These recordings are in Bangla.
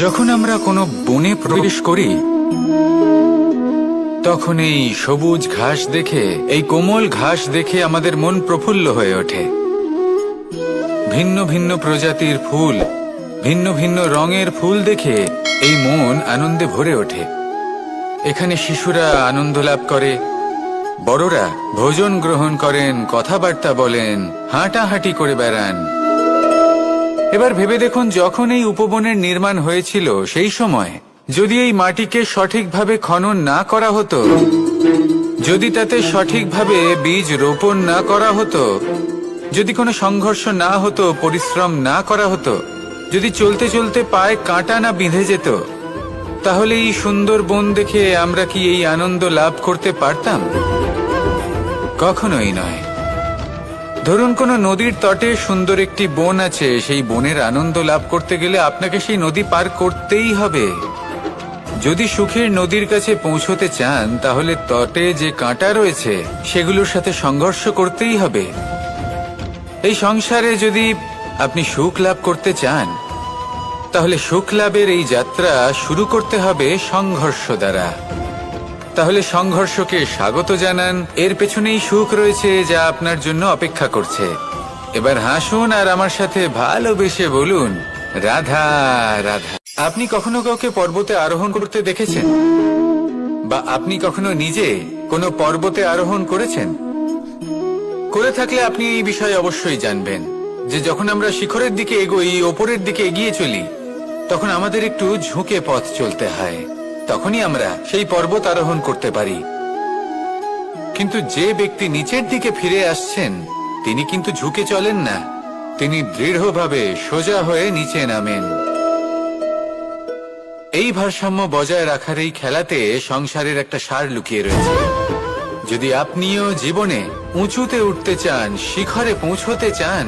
যখন আমরা কোনো বনে প্রবেশ করি তখন এই সবুজ ঘাস দেখে, এই কোমল ঘাস দেখে আমাদের মন প্রফুল্ল হয়ে ওঠে। ভিন্ন ভিন্ন প্রজাতির ফুল, ভিন্ন ভিন্ন রঙের ফুল দেখে এই মন আনন্দে ভরে ওঠে। এখানে শিশুরা আনন্দ লাভ করে, বড়রা ভোজন গ্রহণ করেন, কথাবার্তা বলেন, হাঁটাহাঁটি করে বেড়ান। এবার ভেবে দেখুন, যখন এই উপবনের নির্মাণ হয়েছিল সেই সময় যদি এই মাটিকে সঠিকভাবে খনন না করা হতো, যদি তাতে সঠিকভাবে বীজ রোপণ না করা হতো, যদি কোনো সংঘর্ষ না হতো, পরিশ্রম না করা হতো, যদি চলতে চলতে পায়ে কাঁটা না বিঁধে যেত, তাহলে এই সুন্দর বন দেখে আমরা কি এই আনন্দ লাভ করতে পারতাম? কখনোই নয়। ধরুন কোনো নদীর তটে সুন্দর একটি বন আছে, সেই বনের আনন্দ লাভ করতে গেলে আপনাকে সেই নদী পার করতেই হবে। যদি সুখের নদীর কাছে পৌঁছতে চান, তাহলে তটে যে কাঁটা রয়েছে সেগুলোর সাথে সংঘর্ষ করতেই হবে। এই সংসারে যদি আপনি সুখ লাভ করতে চান, তাহলে সুখ লাভের এই যাত্রা শুরু করতে হবে সংঘর্ষ দ্বারা। তাহলে সংঘর্ষকে স্বাগত জানান, এর পেছনেই সুখ রয়েছে যা আপনার জন্য অপেক্ষা করছে। এবার হাসুন আর আমার সাথে ভালোবেসে বলুন, রাধা রাধা। আপনি কখনো কাউকে পর্বতে আরোহণ করতে দেখেছেন? বা আপনি কখনো নিজে কোনো পর্বতে আরোহণ করেছেন? করে থাকলে আপনি এই বিষয়ে অবশ্যই জানবেন যে যখন আমরা শিখরের দিকে এগোই, ওপরের দিকে এগিয়ে চলি, তখন আমাদের একটু ঝুঁকে পথ চলতে হয়। তখনই আমরা সেই পর্বত আরোহণ করতে পারি। কিন্তু যে ব্যক্তি নিচের দিকে ফিরে আসছেন, তিনি কিন্তু ঝুঁকে চলেন না, তিনি দৃঢ়ভাবে সোজা হয়ে নিচে নামেন। এই ভারসাম্য বজায় রাখার এই খেলাতে সংসারের একটা সার লুকিয়ে রয়েছে। যদি আপনিও জীবনে উঁচুতে উঠতে চান, শিখরে পৌঁছতে চান,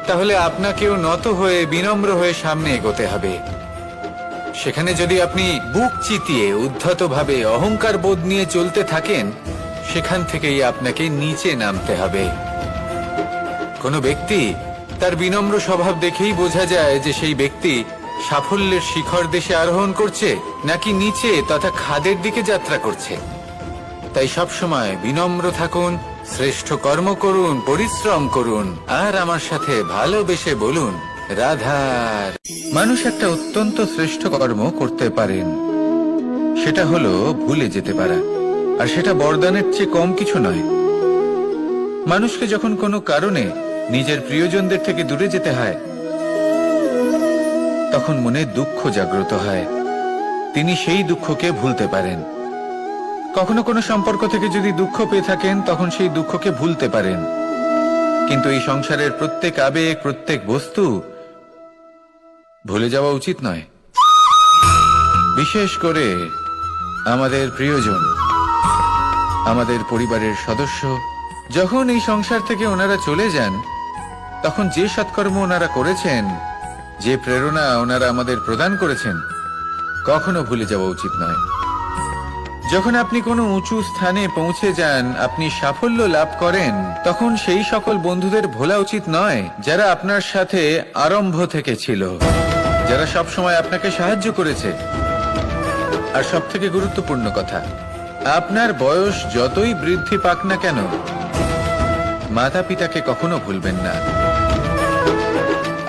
তাহলে আপনাকেও নত হয়ে, বিনম্র হয়ে সামনে এগোতে হবে। সেখানে যদি আপনি বুক চিতিয়ে উদ্ধতভাবে অহংকার বোধ নিয়ে চলতে থাকেন, সেখান থেকেই আপনাকে নিচে নামতে হবে। কোনো ব্যক্তি তার বিনম্র স্বভাব দেখেই বোঝা যায় যে সেই ব্যক্তি সাফল্যের শিখর দেশে আরোহণ করছে নাকি নিচে তথা খাদের দিকে যাত্রা করছে। তাই সবসময় বিনম্র থাকুন, শ্রেষ্ঠ কর্ম করুন, পরিশ্রম করুন, আর আমার সাথে ভালোবেসে বলুন, রাধার। মানুষ একটা অত্যন্ত শ্রেষ্ঠ কর্ম করতে পারেন, সেটা হলো ভুলে যেতে পারা। আর সেটা বরদানের চেয়ে কম কিছু নয়। মানুষকে যখন কোনো কারণে নিজের প্রিয়জনদের থেকে দূরে যেতে হয়, তখন মনে দুঃখ জাগ্রত হয়, তিনি সেই দুঃখকে ভুলতে পারেন। কখনো কোনো সম্পর্ক থেকে যদি দুঃখ পেয়ে থাকেন, তখন সেই দুঃখকে ভুলতে পারেন। কিন্তু এই সংসারের প্রত্যেক আবেগ, প্রত্যেক বস্তু ভুলে যাওয়া উচিত নয়। বিশেষ করে আমাদের প্রিয়জন, আমাদের পরিবারের সদস্য। যখন এই সংসার থেকে ওনারা চলে যান, তখন যে সৎকর্ম ওনারা করেছেন, যে প্রেরণা ওনারা আমাদের প্রদান করেছেন, কখনো ভুলে যাওয়া উচিত নয়। যখন আপনি কোনো উঁচু স্থানে পৌঁছে যান, আপনি সাফল্য লাভ করেন, তখন সেই সকল বন্ধুদের ভোলা উচিত নয় যারা আপনার সাথে আরম্ভ থেকে ছিল, যারা সব সময় আপনাকে সাহায্য করেছে। আর সবথেকে গুরুত্বপূর্ণ কথা, আপনার বয়স যতই বৃদ্ধি পাক না কেন, মাতা পিতাকে কখনো ভুলবেন না।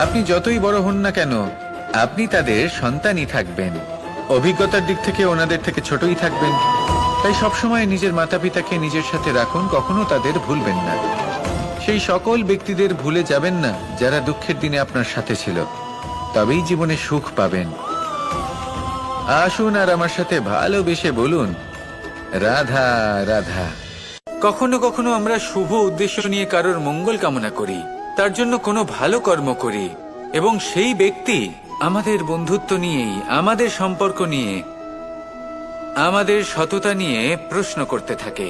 আপনি যতই বড় হন না কেন, আপনি তাদের সন্তানই থাকবেন। অভিজ্ঞতার দিক থেকে ওনাদের থেকে ছোটই থাকবেন। তাই সবসময় নিজের মাতা পিতাকে নিজের সাথে রাখুন, কখনো তাদের ভুলবেন না। সেই সকল ব্যক্তিদের ভুলে যাবেন না যারা দুঃখের দিনে আপনার সাথে ছিল, তবেই জীবনে সুখ পাবেন। আসুন আর আমার সাথে ভালোবেসে বলুন, রাধা রাধা। কখনো কখনো আমরা শুভ উদ্দেশ্য নিয়ে কারোর মঙ্গল কামনা করি, তার জন্য কোনো ভালো কর্ম করি, এবং সেই ব্যক্তি আমাদের বন্ধুত্ব নিয়েই, আমাদের সম্পর্ক নিয়ে, আমাদের সততা নিয়ে প্রশ্ন করতে থাকে,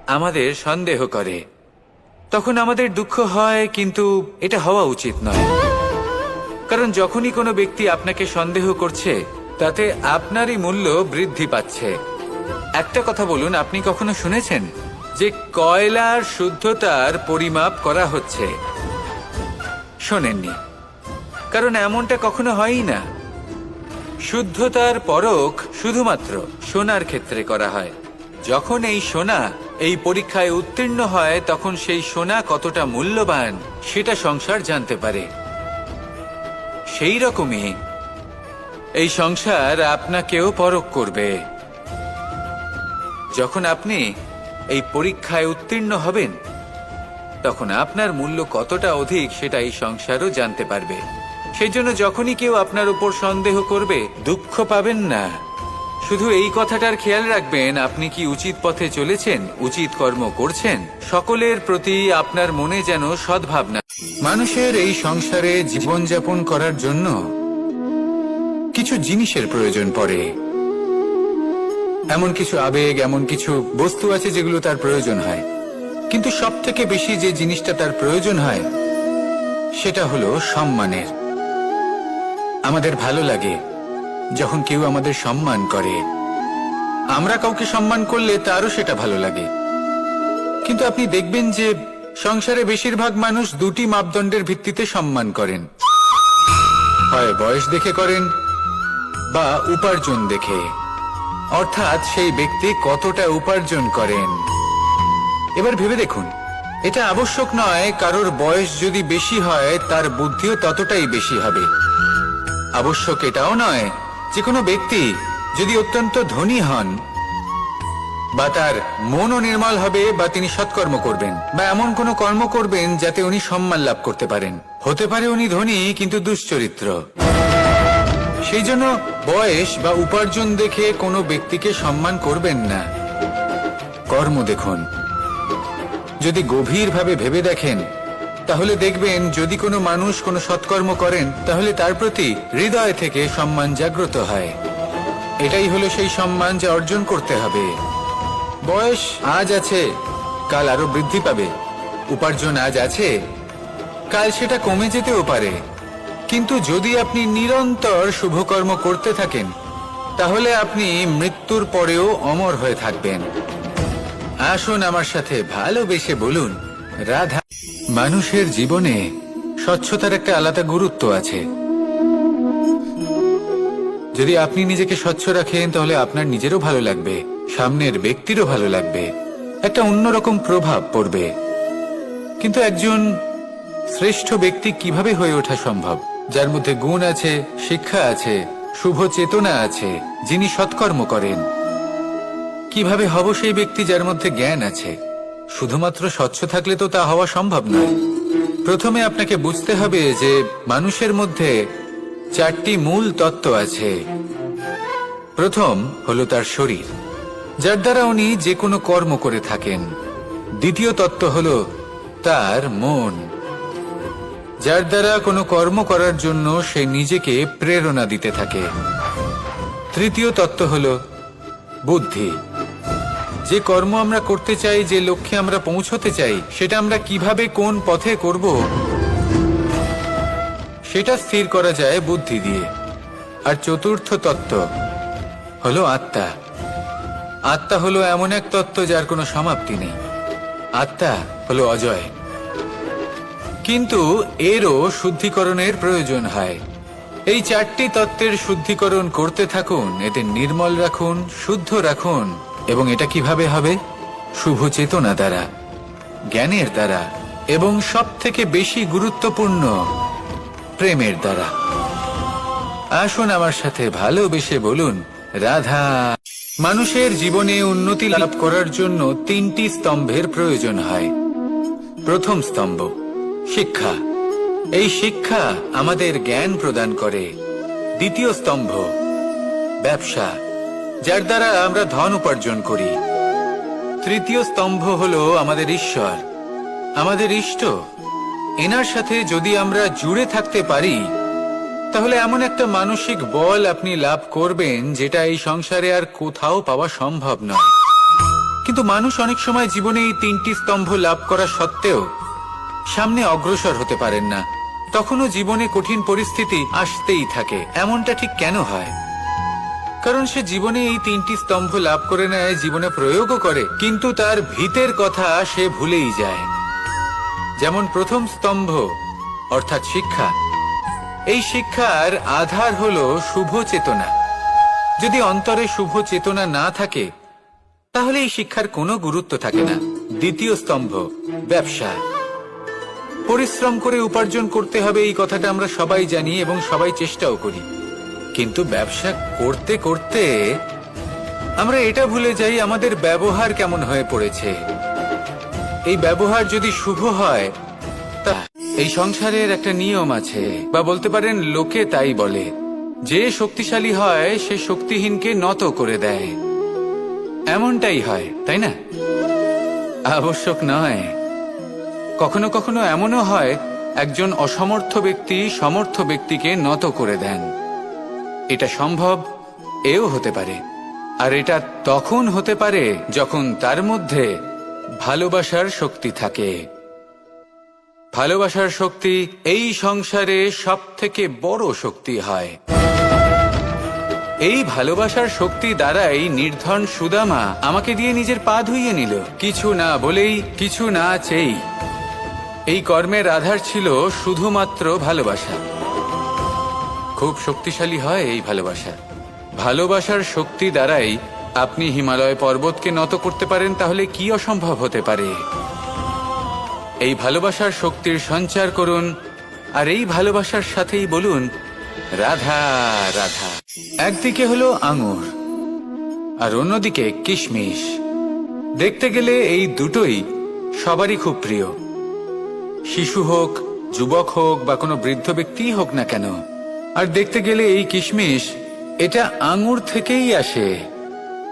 আমাদের সন্দেহ করে। তখন আমাদের দুঃখ হয়, কিন্তু এটা হওয়া উচিত নয়। কারণ যখনই কোনো ব্যক্তি আপনাকে সন্দেহ করছে, তাতে আপনারই মূল্য বৃদ্ধি পাচ্ছে। একটা কথা বলুন, আপনি কখনো শুনেছেন যে কয়লার শুদ্ধতার পরিমাপ করা হচ্ছে? শোনেননি। কারণ এমনটা কখনো হয়ই না। শুদ্ধতার পরখ শুধুমাত্র সোনার ক্ষেত্রে করা হয়। যখন এই সোনা এই পরীক্ষায় উত্তীর্ণ হয়, তখন সেই সোনা কতটা মূল্যবান সেটা সংসার জানতে পারে। সেই রকমই এই সংসার আপনাকেও পরখ করবে। যখন আপনি এই পরীক্ষায় উত্তীর্ণ হবেন, তখন আপনার মূল্য কতটা অধিক সেটা এই সংসারও জানতে পারবে। সেই জন্য যখনই কেউ আপনার উপর সন্দেহ করবে, দুঃখ পাবেন না। শুধু এই কথাটার খেয়াল রাখবেন, আপনি কি উচিত পথে চলেছেন, উচিত কর্ম করছেন। সকলের প্রতি আপনার মনে যেন সদ্ভাবনা। মানুষের এই সংসারে জীবনযাপন করার জন্য কিছু জিনিসের প্রয়োজন পড়ে। এমন কিছু আবেগ, এমন কিছু বস্তু আছে যেগুলো তার প্রয়োজন হয়। কিন্তু সব থেকে বেশি যে জিনিসটা তার প্রয়োজন হয় সেটা হলো সম্মানের। আমাদের ভালো লাগে যখন কেউ আমাদের সম্মান করে। আমরা কাউকে সম্মান করলে তারও সেটা ভালো লাগে। কিন্তু আপনি দেখবেন যে সংসারে বেশিরভাগ মানুষ দুটি মাপদণ্ডের ভিত্তিতে সম্মান করেন। হয় বয়স দেখে করেন বা উপার্জন দেখে, অর্থাৎ সেই ব্যক্তি কতটা উপার্জন করেন। এবার ভেবে দেখুন, এটা আবশ্যক নয় কারোর বয়স যদি বেশি হয় তার বুদ্ধিও ততটাই বেশি হবে। আবশ্যক এটাও নয় যে কোনো ব্যক্তি যদি অত্যন্ত ধনী হন বা তার মনও নির্মল হবে বা তিনি সৎকর্ম করবেন বা এমন কোনো কর্ম করবেন যাতে উনি সম্মান লাভ করতে পারেন। হতে পারে উনি ধনী কিন্তু দুশ্চরিত্র। সেই জন্য বয়স বা উপার্জন দেখে কোনো ব্যক্তিকে সম্মান করবেন না। কর্ম দেখুন। যদি গভীরভাবে ভেবে দেখেন তাহলে দেখবেন যদি কোনো মানুষ কোনো সৎকর্ম করেন তাহলে তার প্রতি হৃদয় থেকে সম্মান জাগ্রত হয়। এটাই হলো সেই সম্মান যা অর্জন করতে হবে। বয়স আজ আছে, কাল আরো বৃদ্ধি পাবে। উপার্জন আজ আছে, কাল সেটা কমে যেতেও পারে। কিন্তু যদি আপনি নিরন্তর শুভকর্ম করতে থাকেন তাহলে আপনি মৃত্যুর পরেও অমর হয়ে থাকবেন। আসুন আমার সাথে ভালোবেসে বলুন রাধা। মানুষের জীবনে স্বচ্ছতার একটা আলাদা গুরুত্ব আছে। যদি আপনি নিজেকে স্বচ্ছ রাখেন তাহলে আপনার নিজেরও ভালো লাগবে, সামনের ব্যক্তিরও ভালো লাগবে, একটা অন্যরকম প্রভাব পড়বে। কিন্তু একজন শ্রেষ্ঠ ব্যক্তি কিভাবে হয়ে ওঠা সম্ভব? যার মধ্যে গুণ আছে, শিক্ষা আছে, শুভ চেতনা আছে, যিনি সৎকর্ম করেন। কিভাবে হব সেই ব্যক্তি যার মধ্যে জ্ঞান আছে? শুধুমাত্র স্বচ্ছ থাকলে তো তা হওয়া সম্ভব নয়। প্রথমে আপনাকে বুঝতে হবে যে মানুষের মধ্যে চারটি মূল তত্ত্ব আছে। প্রথম হলো তার শরীর, যার দ্বারা উনি যে কোনো কর্ম করে থাকেন। দ্বিতীয় তত্ত্ব হলো তার মন, যার দ্বারা কোনো কর্ম করার জন্য সে নিজেকে প্রেরণা দিতে থাকে। তৃতীয় তত্ত্ব হলো বুদ্ধি, যে কর্ম আমরা করতে চাই, যে লক্ষ্যে আমরা পৌঁছতে চাই, সেটা আমরা কিভাবে কোন পথে করব সেটা স্থির করা যায় বুদ্ধি দিয়ে। আর চতুর্থ তত্ত্ব হলো আত্মা। আত্মা হলো এমন এক তত্ত্ব যার কোনো সমাপ্তি নেই। আত্মা হলো অজয়। কিন্তু এরও শুদ্ধিকরণের প্রয়োজন হয়। এই চারটি তত্ত্বের শুদ্ধিকরণ করতে থাকুন, এতে নির্মল রাখুন, শুদ্ধ রাখুন। এবং এটা কিভাবে হবে? শুভ চেতনা দ্বারা, জ্ঞানের দ্বারা, এবং সব থেকে বেশি গুরুত্বপূর্ণ প্রেমের দ্বারা। আসুন আমার সাথে ভালোবেসে বলুন রাধা। মানুষের জীবনে উন্নতি লাভ করার জন্য তিনটি স্তম্ভের প্রয়োজন হয়। প্রথম স্তম্ভ শিক্ষা। এই শিক্ষা আমাদের জ্ঞান প্রদান করে। দ্বিতীয় স্তম্ভ ব্যবসা, যার দ্বারা আমরা ধন উপার্জন করি। তৃতীয় স্তম্ভ হলো আমাদের ঈশ্বর, আমাদের ইষ্ট। এনার সাথে যদি আমরা জুড়ে থাকতে পারি তাহলে এমন একটা মানসিক বল আপনি লাভ করবেন যেটা এই সংসারে আর কোথাও পাওয়া সম্ভব নয়। কিন্তু মানুষ অনেক সময় জীবনে এই তিনটি স্তম্ভ লাভ করা সত্ত্বেও সামনে অগ্রসর হতে পারেন না। তখনও জীবনে কঠিন পরিস্থিতি আসতেই থাকে। এমনটা ঠিক কেন হয়? কারণ সে জীবনে এই তিনটি স্তম্ভ লাভ করে নেয়, জীবনে প্রয়োগও করে, কিন্তু তার ভিতের কথা সে ভুলেই যায়। যেমন প্রথম স্তম্ভ অর্থাৎ শিক্ষা, এই শিক্ষার আধার হলো শুভ চেতনা। যদি অন্তরে শুভ চেতনা না থাকে তাহলে এই শিক্ষার কোনো গুরুত্ব থাকে না। দ্বিতীয় স্তম্ভ, ব্যবসা। পরিশ্রম করে উপার্জন করতে হবে, এই কথাটা আমরা সবাই জানি এবং সবাই চেষ্টাও করি। কিন্তু ব্যবসা করতে করতে আমরা এটা ভুলে যাই আমাদের ব্যবহার কেমন হয়ে পড়েছে। এই ব্যবহার যদি শুভ হয়, তা এই সংসারের একটা নিয়ম আছে, বা বলতে পারেন লোকে তাই বলে, যে শক্তিশালী হয় সে শক্তিহীনকে নত করে দেয়। এমনটাই হয়, তাই না? আবশ্যক নয়। কখনো কখনো এমনও হয় একজন অসমর্থ ব্যক্তি সমর্থ ব্যক্তিকে নত করে দেন। এটা সম্ভব, এও হতে পারে। আর এটা তখন হতে পারে যখন তার মধ্যে ভালোবাসার শক্তি থাকে। ভালোবাসার শক্তি এই সংসারে সবথেকে বড় শক্তি হয়। এই ভালোবাসার শক্তি দ্বারাই নির্ধন সুদামা আমাকে দিয়ে নিজের পা ধুইয়ে নিল, কিছু না বলেই, কিছু না চেয়েই। এই কর্মের আধার ছিল শুধুমাত্র ভালোবাসা। খুব শক্তিশালী হয় এই ভালোবাসা। ভালোবাসার শক্তি দ্বারাই আপনি হিমালয় পর্বতকে নত করতে পারেন, তাহলে কি অসম্ভব হতে পারে? এই ভালোবাসার শক্তির সঞ্চার করুন, আর এই ভালোবাসার সাথেই বলুন রাধা রাধা। একদিকে হলো আঙুর আর অন্যদিকে কিশমিশ। দেখতে গেলে এই দুটোই সবারই খুব প্রিয়। শিশু হোক, যুবক হোক, বা কোনো বৃদ্ধ ব্যক্তি হোক না কেন। আর দেখতে গেলে এই কিশমিশ, এটা আঙুর থেকেই আসে,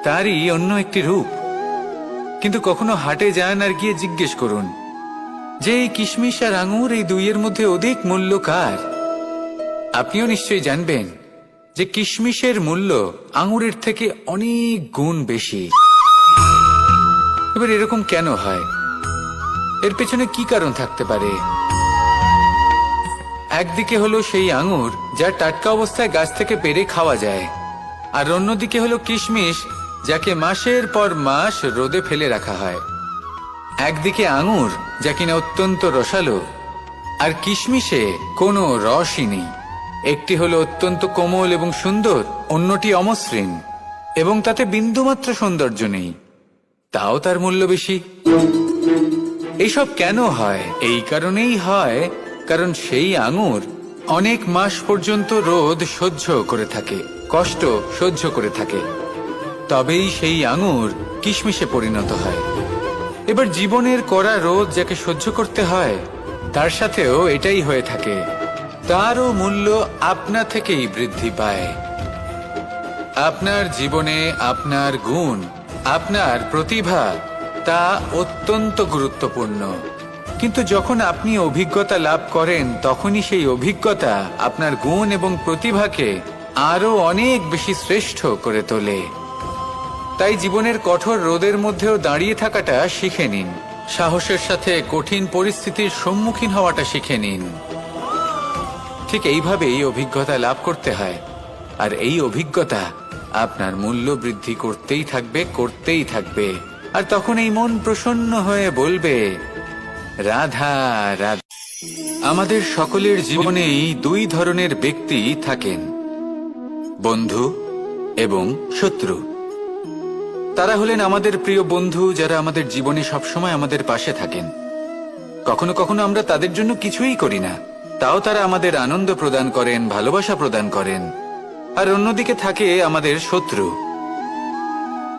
তারই অন্য একটি রূপ। কিন্তু কখনো হাটে যান আর গিয়ে জিজ্ঞেস করুন যে এই কিশমিশ আর আঙুর, এই দুইয়ের মধ্যে অধিক মূল্য কার? আপনিও নিশ্চয়ই জানবেন যে কিশমিশের মূল্য আঙুরের থেকে অনেক গুণ বেশি। এবার এরকম কেন হয়? এর পেছনে কি কারণ থাকতে পারে? একদিকে হলো সেই আঙুর যা টাটকা অবস্থায় গাছ থেকে পেড়ে খাওয়া যায়, আর অন্যদিকে হলো কিশমিশ যাকে মাসের পর মাস রোদে ফেলে রাখা হয়। একদিকে আঙুর যা কিনা অত্যন্ত রসালো, আর কিশমিশে কোনো রসই নেই। একটি হলো অত্যন্ত কোমল এবং সুন্দর, অন্যটি অমসৃণ এবং তাতে বিন্দুমাত্র সৌন্দর্য নেই, তাও তার মূল্য বেশি। এইসব কেন হয়? এই কারণেই হয় কারণ সেই আঙুর অনেক মাস পর্যন্ত রোদ সহ্য করে থাকে, কষ্ট সহ্য করে থাকে, তবেই সেই আঙুর কিশমিশে পরিণত হয়। এবার জীবনের কড়া রোদ যাকে সহ্য করতে হয়, তার সাথেও এটাই হয়ে থাকে। তারও মূল্য আপনা থেকেই বৃদ্ধি পায়। আপনার জীবনে আপনার গুণ, আপনার প্রতিভা, তা অত্যন্ত গুরুত্বপূর্ণ। কিন্তু যখন আপনি অভিজ্ঞতা লাভ করেন, তখনই সেই অভিজ্ঞতা আপনার গুণ এবং প্রতিভাকে আরো অনেক বেশি শ্রেষ্ঠ করে তোলে। তাই জীবনের কঠোর রোদের মধ্যেও দাঁড়িয়ে থাকাটা শিখে নিন। সাহসের সাথে কঠিন পরিস্থিতির সম্মুখীন হওয়াটা শিখে নিন। ঠিক এইভাবেই অভিজ্ঞতা লাভ করতে হয়, আর এই অভিজ্ঞতা আপনার মূল্য বৃদ্ধি করতেই থাকবে, করতেই থাকবে। আর তখন এই মন প্রসন্ন হয়ে বলবে রাধা রাধা। আমাদের সকলের জীবনেই দুই ধরনের ব্যক্তি থাকেন, বন্ধু এবং শত্রু। তারা হলেন আমাদের প্রিয় বন্ধু, যারা আমাদের জীবনে সবসময় আমাদের পাশে থাকেন। কখনো কখনো আমরা তাদের জন্য কিছুই করি না, তাও তারা আমাদের আনন্দ প্রদান করেন, ভালোবাসা প্রদান করেন। আর অন্যদিকে থাকে আমাদের শত্রু।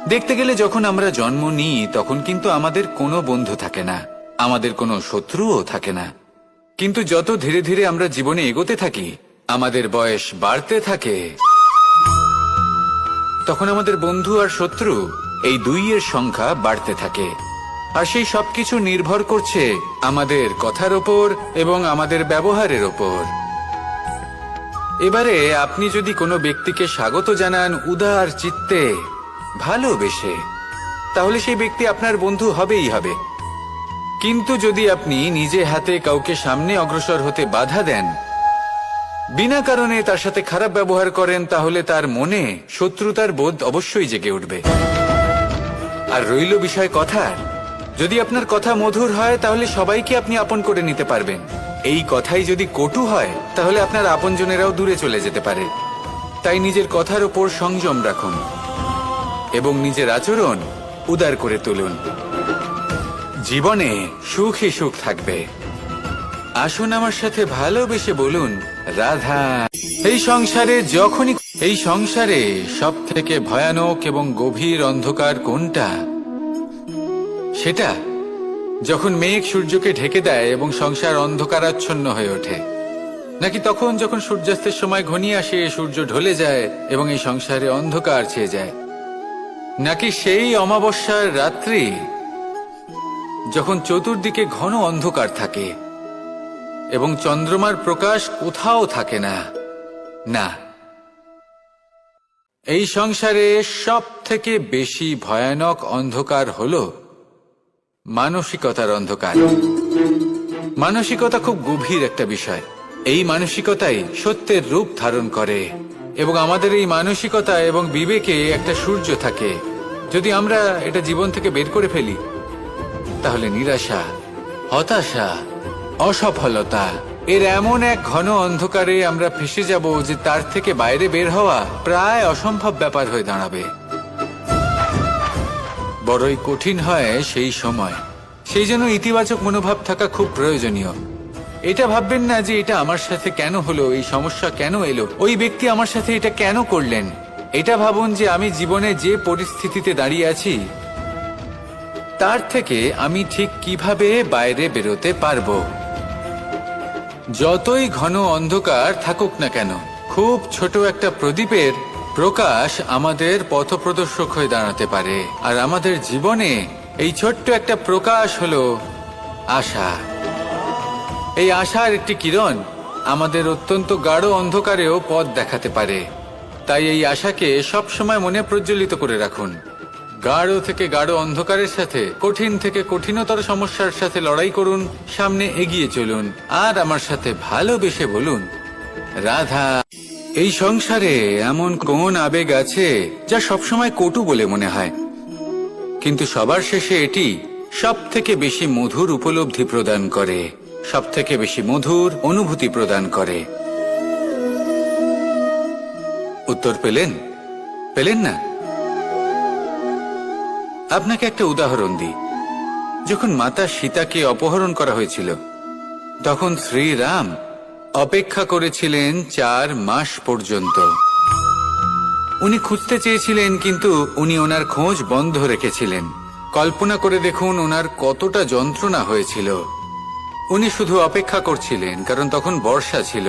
দেখতে গেলে যখন আমরা জন্ম নিই, তখন কিন্তু আমাদের কোনো বন্ধু থাকে না, আমাদের কোনো শত্রুও থাকে না। কিন্তু যত ধীরে ধীরে আমরা জীবনে এগোতে থাকি, আমাদের বয়স বাড়তে থাকে, তখন আমাদের বন্ধু আর শত্রু এই দুইয়ের সংখ্যা বাড়তে থাকে। আর সেই সবকিছু নির্ভর করছে আমাদের কথার ওপর এবং আমাদের ব্যবহারের ওপর। এবারে আপনি যদি কোনো ব্যক্তিকে স্বাগত জানান উদার চিত্তে, ভালোবেসে, তাহলে সেই ব্যক্তি আপনার বন্ধু হবেই হবে। কিন্তু যদি আপনি নিজে হাতে কাউকে সামনে অগ্রসর হতে বাধা দেন, বিনা কারণে তার সাথে খারাপ ব্যবহার করেন, তাহলে তার মনে শত্রুতার বোধ অবশ্যই জেগে উঠবে। আর রইল বিষয় কথার, যদি আপনার কথা মধুর হয়, তাহলে সবাইকে আপনি আপন করে নিতে পারবেন। এই কথাই যদি কটু হয় তাহলে আপনার আপনজনেরাও দূরে চলে যেতে পারে। তাই নিজের কথার উপর সংযম রাখুন এবং নিজের আচরণ উদার করে তুলুন। জীবনে সুখই সুখ থাকবে। আসুন আমার সাথে ভালোবেসে বলুন, রাধা। এই সংসারে সব থেকে ভয়ানক এবং গভীর অন্ধকার কোনটা? সেটা যখন মেঘ সূর্যকে ঢেকে দেয় এবং সংসার অন্ধকারাচ্ছন্ন হয়ে ওঠে, নাকি তখন যখন সূর্যাস্তের সময় ঘনিয়ে আসে, সূর্য ঢলে যায় এবং এই সংসারে অন্ধকার ছেয়ে যায়, নাকি সেই অমাবস্যার রাত্রি যখন চতুর্দিকে ঘন অন্ধকার থাকে এবং চন্দ্রমার প্রকাশ কোথাও থাকে না? না, এই সংসারে সব থেকে বেশি ভয়ানক অন্ধকার হলো মানসিকতার অন্ধকার। মানসিকতা খুব গভীর একটা বিষয়। এই মানসিকতাই সত্যের রূপ ধারণ করে এবং আমাদের এই মানসিকতা এবং বিবেকে একটা সূর্য থাকে। যদি আমরা এটা জীবন থেকে বের করে ফেলি তাহলে নিরাশা, হতাশা, অসফলতা এর এমন এক ঘন অন্ধকারে আমরা ফেসে যাব যে তার থেকে বাইরে বের হওয়া প্রায় অসম্ভব ব্যাপার হয়ে দাঁড়াবে। বড়ই কঠিন হয় সেই সময়। সেই জন্য ইতিবাচক মনোভাব থাকা খুব প্রয়োজনীয়। এটা ভাববেন না যে এটা আমার সাথে কেন হলো, এই সমস্যা কেন এলো, ওই ব্যক্তি আমার সাথে এটা কেন করলেন। এটা ভাবুন যে আমি জীবনে যে পরিস্থিতিতে দাঁড়িয়ে আছি তার থেকে আমি ঠিক কিভাবে বাইরে বেরোতে পারবো। যতই ঘন অন্ধকার থাকুক না কেন, খুব ছোট একটা প্রদীপের প্রকাশ আমাদের পথপ্রদর্শক হয়ে দাঁড়াতে পারে। আর আমাদের জীবনে এই ছোট্ট একটা প্রকাশ হলো আশা। এই আশার একটি কিরণ আমাদের অত্যন্ত গাঢ় অন্ধকারেও পথ দেখাতে পারে। তাই এই আশাকে সবসময় মনে প্রজ্বলিত করে রাখুন। গাঢ় থেকে গাঢ় অন্ধকারের সাথে, কঠিন থেকে কঠিনতর সমস্যার সাথে লড়াই করুন, সামনে এগিয়ে চলুন আর আমার সাথে ভালোবেসে বলুন, রাধা। এই সংসারে এমন কোন আবেগ আছে যা সবসময় কটু বলে মনে হয়, কিন্তু সবার শেষে এটি সব থেকে বেশি মধুর উপলব্ধি প্রদান করে, সব থেকে বেশি মধুর অনুভূতি প্রদান করে। উত্তর পেলেন? পেলেন না? আপনাকে একটা উদাহরণ দিই। যখন মাতা সীতাকে অপহরণ করা হয়েছিল তখন শ্রীরাম অপেক্ষা করেছিলেন 4 মাস পর্যন্ত। উনি খুঁজতে চেয়েছিলেন কিন্তু উনি ওনার খোঁজ বন্ধ রেখেছিলেন। কল্পনা করে দেখুন ওনার কতটা যন্ত্রণা হয়েছিল। উনি শুধু অপেক্ষা করছিলেন কারণ তখন বর্ষা ছিল।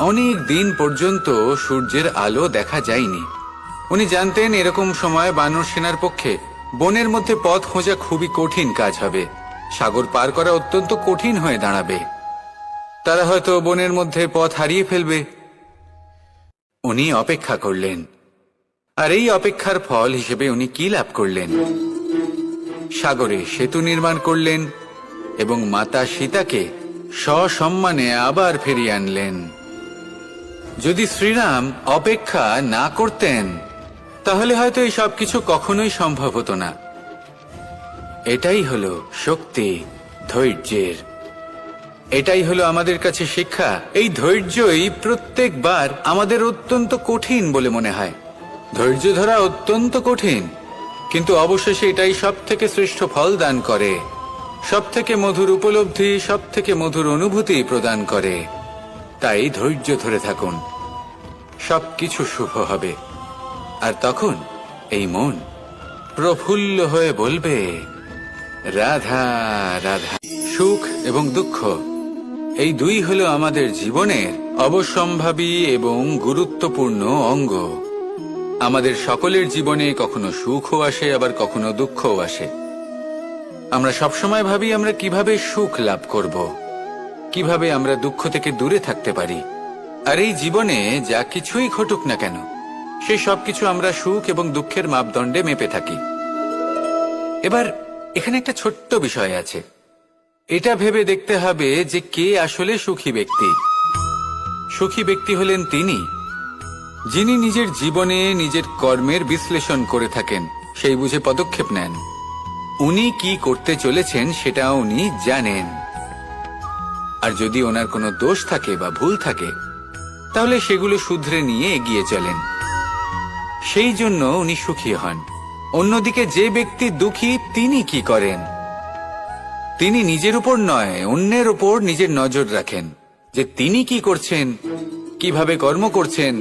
অনেক দিন পর্যন্ত সূর্যের আলো দেখা যায়নি। উনি জানতেন এরকম সময় বানর সেনার পক্ষে বনের মধ্যে পথ খোঁজা খুবই কঠিন কাজ হবে। সাগর পার করা অত্যন্ত কঠিন হয়ে দাঁড়াবে। তারা হয়তো বনের মধ্যে পথ হারিয়ে ফেলবে। উনি অপেক্ষা করলেন, আর এই অপেক্ষার ফল হিসেবে উনি কি লাভ করলেন? সাগরে সেতু নির্মাণ করলেন এবং মাতা সীতাকে সসম্মানে আবার ফিরিয়ে আনলেন। যদি শ্রীরাম অপেক্ষা না করতেন তাহলে হয়তো এই সবকিছু কখনোই সম্ভব হতো না। এটাই হলো শক্তি ধৈর্যের। এটাই হলো আমাদের কাছে শিক্ষা। এই ধৈর্যই প্রত্যেকবার আমাদের অত্যন্ত কঠিন বলে মনে হয়। ধৈর্য ধরা অত্যন্ত কঠিন, কিন্তু অবশেষে এটাই সব থেকে শ্রেষ্ঠ ফল দান করে, সব থেকে মধুর উপলব্ধি, সব থেকে মধুর অনুভূতি প্রদান করে। তাই ধৈর্য ধরে থাকুন, সবকিছু শুভ হবে। আর তখন এই মন প্রফুল্ল হয়ে বলবে, রাধা রাধা। সুখ এবং দুঃখ এই দুই হলো আমাদের জীবনের অবশ্যম্ভাবী এবং গুরুত্বপূর্ণ অঙ্গ। আমাদের সকলের জীবনে কখনো সুখও আসে, আবার কখনো দুঃখও আসে। আমরা সবসময় ভাবি আমরা কিভাবে সুখ লাভ করব, কিভাবে আমরা দুঃখ থেকে দূরে থাকতে পারি। আর এই জীবনে যা কিছুই ঘটুক না কেন, সেই সবকিছু আমরা সুখ এবং দুঃখের মাপদণ্ডে মেপে থাকি। এবার এখানে একটা ছোট্ট বিষয় আছে। এটা ভেবে দেখতে হবে যে কে আসলে সুখী ব্যক্তি। সুখী ব্যক্তি হলেন তিনি যিনি নিজের জীবনে নিজের কর্মের বিশ্লেষণ করে থাকেন, সেই বুঝে পদক্ষেপ নেন। উনি কি করতে চলেছেন সেটা উনি জানেন। আর যদি ওনার কোনো দোষ থাকে বা ভুল থাকে তাহলে সেগুলো শুধরে নিয়ে এগিয়ে চলেন। সেই জন্য উনি সুখী হন। অন্যদিকে যে ব্যক্তি দুঃখী তিনি কি করেন? তিনি নিজের উপর নয়, অন্যের উপর নিজের নজর রাখেন যে তিনি কি করছেন, কিভাবে কর্ম করছেন।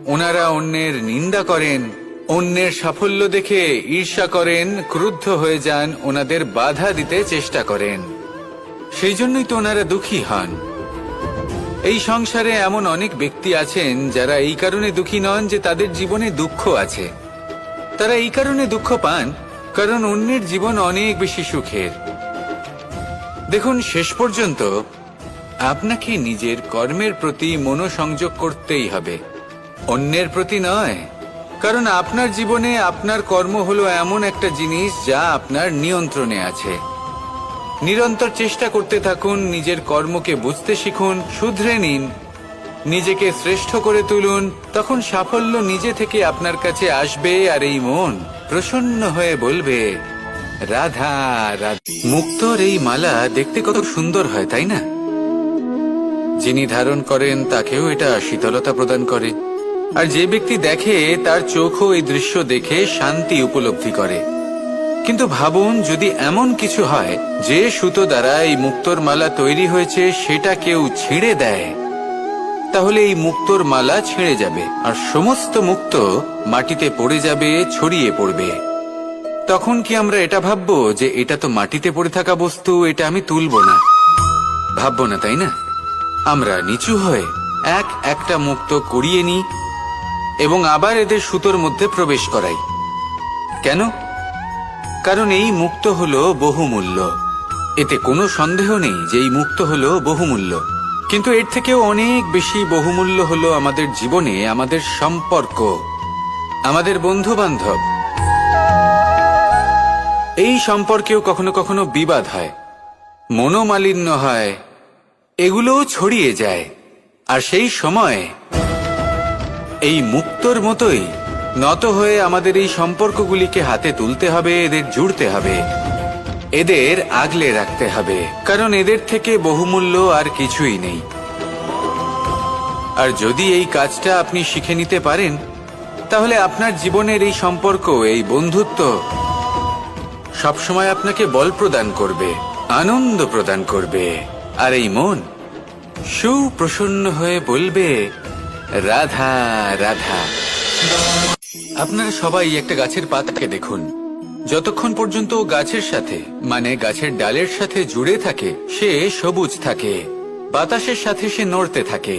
ওনারা অন্যের নিন্দা করেন, অন্যের সাফল্য দেখে ঈর্ষা করেন, ক্রুদ্ধ হয়ে যান, ওনাদের বাধা দিতে চেষ্টা করেন। সেই জন্যই তো ওনারা দুঃখী হন। এই সংসারে এমন অনেক ব্যক্তি আছেন যারা এই কারণে দুঃখী নন যে তাদের জীবনে দুঃখ আছে। তারা এই কারণে দুঃখ পান কারণ অন্যের জীবন অনেক বেশি সুখের। দেখুন, শেষ পর্যন্ত আপনাকে নিজের কর্মের প্রতি মনোসংযোগ করতেই হবে, অন্যের প্রতি নয়। কারণ আপনার জীবনে আপনার কর্ম হলো এমন একটা জিনিস যা আপনার নিয়ন্ত্রণে আছে। নিরন্তর চেষ্টা করতে থাকুন, নিজের কর্মকে বুঝতে শিখুন, শুধরে নিন, নিজেকে শ্রেষ্ঠ করে তুলুন। তখন সাফল্য নিজে থেকে আপনার কাছে আসবে আর এই মন প্রসন্ন হয়ে বলবে, রাধা রাধা। মুক্তোর এই মালা দেখতে কত সুন্দর হয়, তাই না? যিনি ধারণ করেন তাকেও এটা শীতলতা প্রদান করে, আর যে ব্যক্তি দেখে তার চোখও এই দৃশ্য দেখে শান্তি উপলব্ধি করে। কিন্তু ভাবুন, যদি এমন কিছু হয় যে সুতো দ্বারা এই মুক্তোর মালা তৈরি হয়েছে সেটা কেউ ছিঁড়ে দেয়, তাহলে এই মুক্তোর মালা ছিঁড়ে যাবে আর সমস্ত মুক্তো মাটিতে পড়ে যাবে, ছড়িয়ে পড়বে। তখন কি আমরা এটা ভাববো যে এটা তো মাটিতে পড়ে থাকা বস্তু, এটা আমি তুলবো না? ভাববো না, তাই না? আমরা নিচু হয়ে একটা মুক্তো কুড়িয়ে নিই এবং আবার এদের সুতোর মধ্যে প্রবেশ করাই। কেন? কারণ এই মুক্তো হলো বহুমূল্য। এতে কোনো সন্দেহ নেই যে এই মুক্তো হলো বহুমূল্য। কিন্তু এর থেকেও অনেক বেশি বহুমূল্য হলো আমাদের জীবনে আমাদের সম্পর্ক, আমাদের বন্ধু বান্ধব। এই সম্পর্কেও কখনো কখনো বিবাদ হয়, মনোমালিন্য হয়, এগুলোও ছড়িয়ে যায়। আর সেই সময় এই মুক্তোর মতোই নত হয়ে আমাদের এই সম্পর্কগুলিকে হাতে তুলতে হবে, এদের জুড়তে হবে, এদের আগলে রাখতে হবে, কারণ এদের থেকে বহুমূল্য আর কিছুই নেই। আর যদি এই কাজটা আপনি শিখে নিতে পারেন তাহলে আপনার জীবনের এই সম্পর্ক, এই বন্ধুত্ব সবসময় আপনাকে বল প্রদান করবে, আনন্দ প্রদান করবে, আর এই মন সুপ্রসন্ন হয়ে বলবে, রাধা রাধা। আপনারা সবাই একটা গাছের পাতাকে দেখুন, যতক্ষণ পর্যন্ত গাছের সাথে মানে গাছের ডালের সাথে জুড়ে থাকে সে সবুজ থাকে, বাতাসের সাথে সে নড়তে থাকে।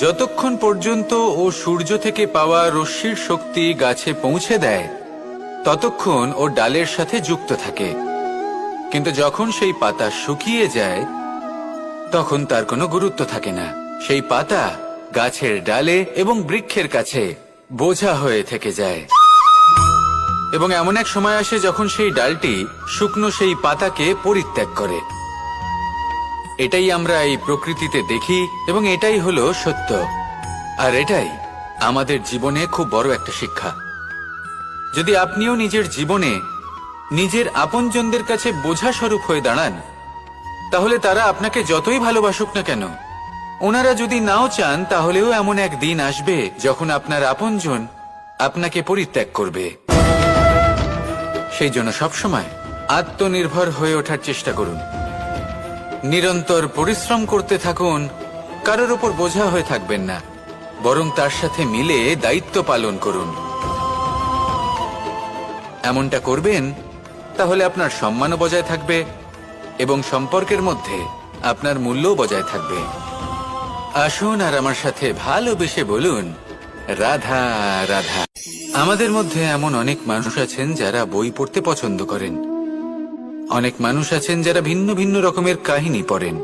যতক্ষণ পর্যন্ত ও সূর্য থেকে পাওয়া রশ্মির শক্তি গাছে পৌঁছে দেয় ততক্ষণ ও ডালের সাথে যুক্ত থাকে। কিন্তু যখন সেই পাতা শুকিয়ে যায় তখন তার কোনো গুরুত্ব থাকে না। সেই পাতা গাছের ডালে এবং বৃক্ষের কাছে বোঝা হয়ে থেকে যায়। এবং এমন এক সময় আসে যখন সেই ডালটি শুকনো সেই পাতাকে পরিত্যাগ করে। এটাই আমরা এই প্রকৃতিতে দেখি এবং এটাই হলো সত্য। আর এটাই আমাদের জীবনে খুব বড় একটা শিক্ষা। যদি আপনিও নিজের জীবনে নিজের আপনজনদের কাছে বোঝা স্বরূপ হয়ে দাঁড়ান তাহলে তারা আপনাকে যতই ভালোবাসুক না কেন, ওনারা যদি নাও চান তাহলেও এমন এক দিন আসবে যখন আপনার আপনজন আপনাকে পরিত্যাগ করবে। সেই জন্য সবসময় আত্মনির্ভর হয়ে ওঠার চেষ্টা করুন, নিরন্তর পরিশ্রম করতে থাকুন, কারোর উপর বোঝা হয়ে থাকবেন না, বরং তার সাথে মিলে দায়িত্ব পালন করুন। এমনটা করবেন তাহলে আপনার সম্মানও বজায় থাকবে এবং সম্পর্কের মধ্যে আপনার মূল্যও বজায় থাকবে। আসুন আর আমার সাথে ভালোবেসে বলুন, রাধা রাধা। আমাদের মধ্যে এমন অনেক মানুষ আছেন যারা বই পড়তে পছন্দ করেন, অনেক মানুষ আছেন যারা ভিন্ন ভিন্ন রকমের কাহিনী পড়েন।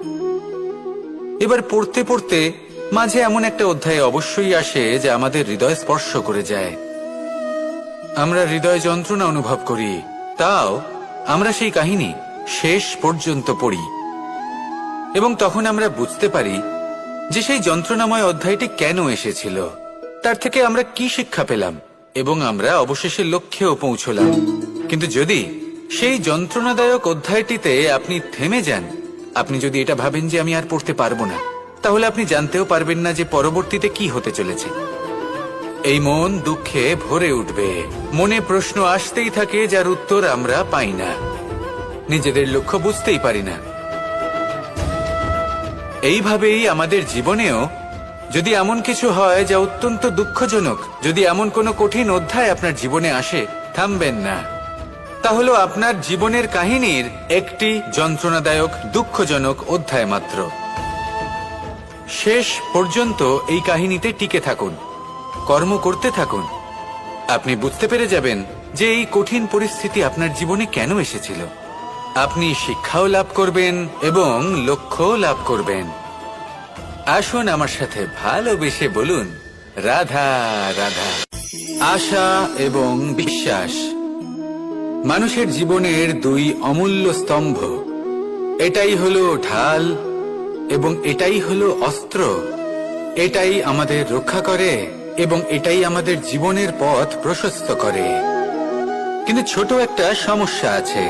এবার পড়তে পড়তে মাঝে এমন একটা অধ্যায় অবশ্যই আসে যা আমাদের হৃদয় স্পর্শ করে যায়। আমরা হৃদয় যন্ত্রণা অনুভব করি, তাও আমরা সেই কাহিনী শেষ পর্যন্ত পড়ি এবং তখন আমরা বুঝতে পারি যে সেই যন্ত্রণাময় অধ্যায়টি কেন এসেছিল, তার থেকে আমরা কি শিক্ষা পেলাম এবং আমরা অবশেষে লক্ষ্যেও পৌঁছলাম। কিন্তু যদি সেই যন্ত্রণাদায়ক অধ্যায়টিতে আপনি থেমে যান আপনি যদি এটা ভাবেন যে আমি আর পড়তে পারবো না, তাহলে আপনি জানতেও পারবেন না যে পরবর্তীতে কি হতে চলেছে। এই মন দুঃখে ভরে উঠবে, মনে প্রশ্ন আসতেই থাকে যার উত্তর আমরা পাই না, নিজেদের লক্ষ্য বুঝতেই পারি না। এইভাবেই আমাদের জীবনেও যদি এমন কিছু হয় যা অত্যন্ত দুঃখজনক, যদি এমন কোনো কঠিন অধ্যায় আপনার জীবনে আসে, থামবেন না। তাহলে আপনার জীবনের কাহিনীর একটি যন্ত্রণাদায়ক দুঃখজনক অধ্যায় মাত্র। শেষ পর্যন্ত এই কাহিনীতে টিকে থাকুন, কর্ম করতে থাকুন। আপনি বুঝতে পেরে যাবেন যে এই কঠিন পরিস্থিতি আপনার জীবনে কেন এসেছিল। আপনি শিক্ষাও লাভ করবেন এবং লক্ষ্যও লাভ করবেন। আসুন আমার সাথে ভালোবেসে বলুন, রাধা রাধা। আশা এবং বিশ্বাস মানুষের জীবনের দুই অমূল্য স্তম্ভ। এটাই হলো ঢাল এবং এটাই হলো অস্ত্র। এটাই আমাদের রক্ষা করে এবং এটাই আমাদের জীবনের পথ প্রশস্ত করে। কিন্তু ছোট একটা সমস্যা আছে।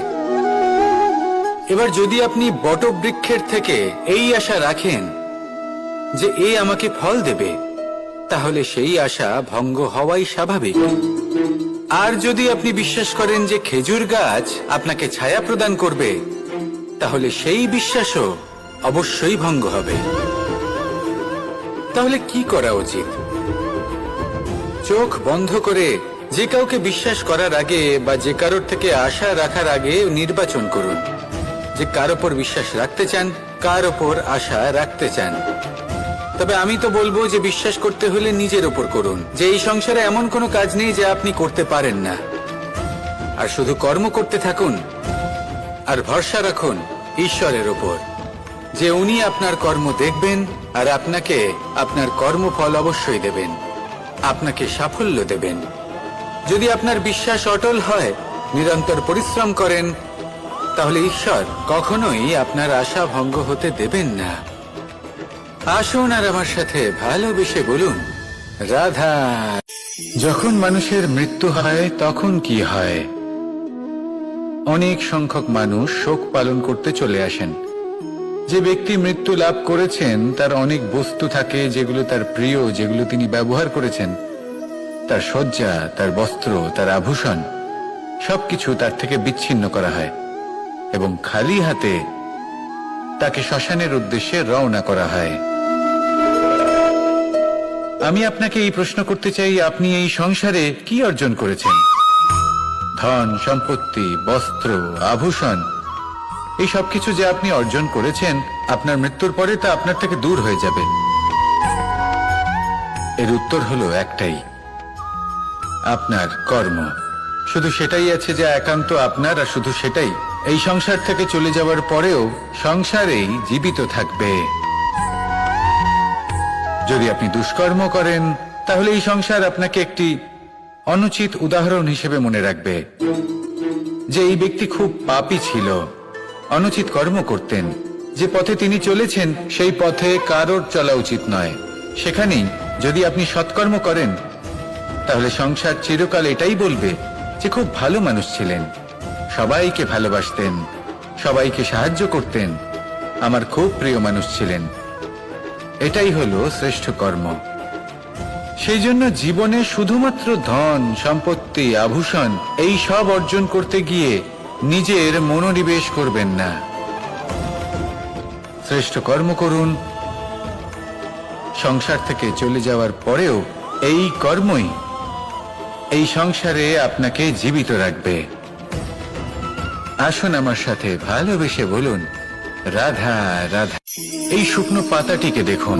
এবার যদি আপনি বটবৃক্ষের থেকে এই আশা রাখেন যে এ আমাকে ফল দেবে, তাহলে সেই আশা ভঙ্গ হওয়াই স্বাভাবিক। আর যদি আপনি বিশ্বাস করেন যে খেজুর গাছ আপনাকে ছায়া প্রদান করবে, তাহলে সেই বিশ্বাসও অবশ্যই ভঙ্গ হবে। তাহলে কি করা উচিত? চোখ বন্ধ করে যে কাউকে বিশ্বাস করার আগে বা যে কারোর থেকে আশা রাখার আগে নির্বাচন করুন যে কার ওপর বিশ্বাস রাখতে চান, কার ওপর আশা রাখতে চান। তবে আমি তো বলবো যে বিশ্বাস করতে হলে নিজের ওপর করুন, যে এই সংসারে এমন কোনো কাজ নেই যা আপনি করতে পারেন না। আর শুধু কর্ম করতে থাকুন আর ভরসা রাখুন ঈশ্বরের ওপর, যে উনি আপনার কর্ম দেখবেন আর আপনাকে আপনার কর্মফল অবশ্যই দেবেন, আপনাকে সাফল্য দেবেন। যদি আপনার বিশ্বাস অটল হয়, নিরন্তর পরিশ্রম করেন, তাহলে ঈশ্বর কখনোই আপনার আশা ভঙ্গ হতে দেবেন না। আসুন আর আমার সাথে ভালোবেসে বলুন, রাধা। যখন মানুষের মৃত্যু হয় তখন কি হয়? অনেক সংখ্যক মানুষ শোক পালন করতে চলে আসেন। যে ব্যক্তি মৃত্যু লাভ করেছেন তার অনেক বস্তু থাকে যেগুলো তার প্রিয়, যেগুলো তিনি ব্যবহার করেছেন। তার শয্যা, তার বস্ত্র, তার আভূষণ সবকিছু তার থেকে বিচ্ছিন্ন করা হয় এবং খালি হাতে তাকে শ্মশানের উদ্দেশ্যে রওনা করা হয়। আমি আপনাকে এই প্রশ্ন করতে চাই, আপনি এই সংসারে কি অর্জন করেছেন? ধন সম্পত্তি, বস্ত্র, আভূষণ, এই সবকিছু যে আপনি অর্জন করেছেন, আপনার মৃত্যুর পরে তা আপনার থেকে দূর হয়ে যাবে। এর উত্তর হলো একটাই, আপনার কর্ম। শুধু সেটাই আছে যা একান্ত আপনার, আর শুধু সেটাই এই সংসার থেকে চলে যাওয়ার পরেও সংসারেই জীবিত থাকবে। যদি আপনি দুষ্কর্ম করেন, তাহলে এই সংসার আপনাকে একটি অনুচিত উদাহরণ হিসেবে মনে রাখবে যে এই ব্যক্তি খুব পাপী ছিল, অনুচিত কর্ম করতেন। যে পথে তিনি চলেছেন সেই পথে কারোর চলা উচিত নয়। সেখানেই যদি আপনি সৎকর্ম করেন, তাহলে সংসার চিরকাল এটাই বলবে যে খুব ভালো মানুষ ছিলেন, সবাইকে ভালোবাসতেন, সবাইকে সাহায্য করতেন, আমার খুব প্রিয় মানুষ ছিলেন। এটাই হলো শ্রেষ্ঠ কর্ম। সেই জন্য জীবনে শুধুমাত্র ধন সম্পত্তি, আভূষণ এই সব অর্জন করতে গিয়ে নিজের মনোনিবেশ করবেন না। শ্রেষ্ঠ কর্ম করুন। সংসার থেকে চলে যাওয়ার পরেও এই কর্মই এই সংসারে আপনাকে জীবিত রাখবে। আসুন আমার সাথে ভালোবেসে বলুন, রাধা রাধা। এই শুকনো পাতাটিকে দেখুন,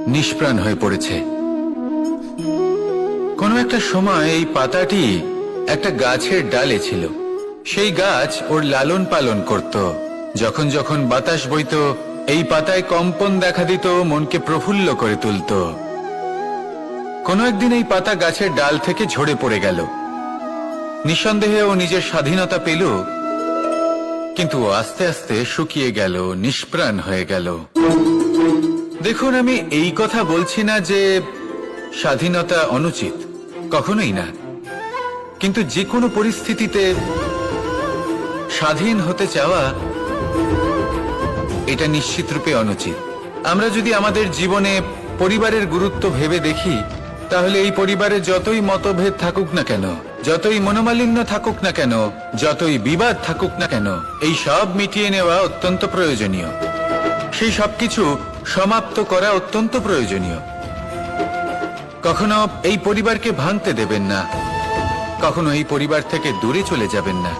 নিষ্প্রাণ হয়ে পড়েছে। কোনো একটা সময় এই পাতাটি একটা গাছের ডালে ছিল। সেই গাছ ওর লালন পালন করত। যখন যখন বাতাস বইত, এই পাতায় কম্পন দেখা দিত, মনকে প্রফুল্ল করে তুলত। কোনো একদিন এই পাতা গাছের ডাল থেকে ঝরে পড়ে গেল। নিঃসন্দেহে ও নিজের স্বাধীনতা পেল, কিন্তু আস্তে আস্তে শুকিয়ে গেল, নিষ্প্রাণ হয়ে গেল। দেখুন, আমি এই কথা বলছি না যে স্বাধীনতা অনুচিত, কখনোই না। কিন্তু যে কোনো পরিস্থিতিতে স্বাধীন হতে চাওয়া এটা নিশ্চিত রূপে অনুচিত। আমরা যদি আমাদের জীবনে পরিবারের গুরুত্ব ভেবে দেখি, তাহলে এই পরিবারে যতই মতভেদ থাকুক না কেন, যতই মনোমালিন্য থাকুক না কেন, যতই বিবাদ থাকুক না কেন, এই সব মিটিয়ে নেওয়া অত্যন্ত প্রয়োজনীয়। সেই সবকিছু সমাপ্ত করা অত্যন্ত প্রয়োজনীয়। কখনো এই পরিবারকে ভাঙতে দেবেন না, কখনো এই পরিবার থেকে দূরে চলে যাবেন না।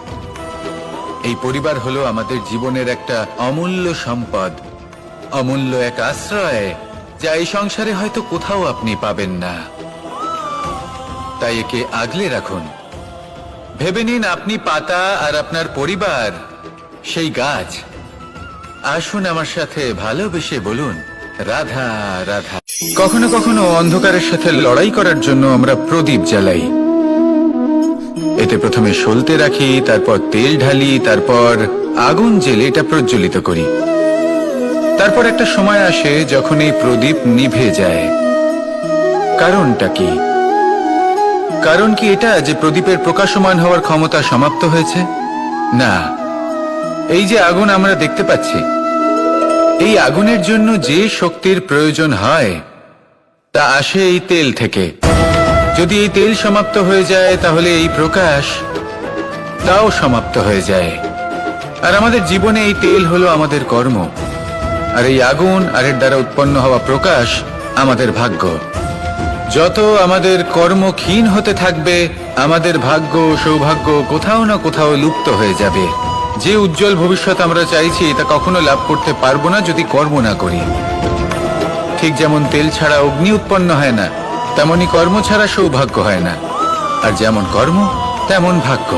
এই পরিবার হলো আমাদের জীবনের একটা অমূল্য সম্পদ, অমূল্য এক আশ্রয়, যা এই সংসারে হয়তো কোথাও আপনি পাবেন না। তাই একে আগলে রাখুন। ভেবে নিন আপনি পাতা আর আপনার পরিবার সেই গাছ। আসুন আমার সাথে ভালোবেসে বলুন, রাধা রাধা। কখনো কখনো অন্ধকারের সাথে লড়াই করার জন্য আমরা প্রদীপ জ্বালাই। এতে প্রথমে সলতে রাখি, তারপর তেল ঢালি, তারপর আগুন জেলে এটা প্রজ্বলিত করি। তারপর একটা সময় আসে যখন এই প্রদীপ নিভে যায়। কারণটা কি? কারণ কি এটা যে প্রদীপের প্রকাশমান হওয়ার ক্ষমতা সমাপ্ত হয়েছে? না, এই যে আগুন আমরা দেখতে পাচ্ছি, এই আগুনের জন্য যে শক্তির প্রয়োজন হয় তা আসে এই তেল থেকে। যদি এই তেল সমাপ্ত হয়ে যায় তাহলে এই প্রকাশ তাও সমাপ্ত হয়ে যায়। আর আমাদের জীবনে এই তেল হলো আমাদের কর্ম, আর এই আগুন আর এর দ্বারা উৎপন্ন হওয়া প্রকাশ আমাদের ভাগ্য। যত আমাদের কর্ম ক্ষীণ হতে থাকবে, আমাদের ভাগ্য সৌভাগ্য কোথাও না কোথাও লুপ্ত হয়ে যাবে। যে উজ্জ্বল ভবিষ্যৎ আমরা চাইছি তা কখনো লাভ করতে পারবো না যদি কর্ম না করি। ঠিক যেমন তেল ছাড়া অগ্নি উৎপন্ন হয় না, তেমনি কর্ম ছাড়া সৌভাগ্য হয় না। আর যেমন কর্ম তেমন ভাগ্য।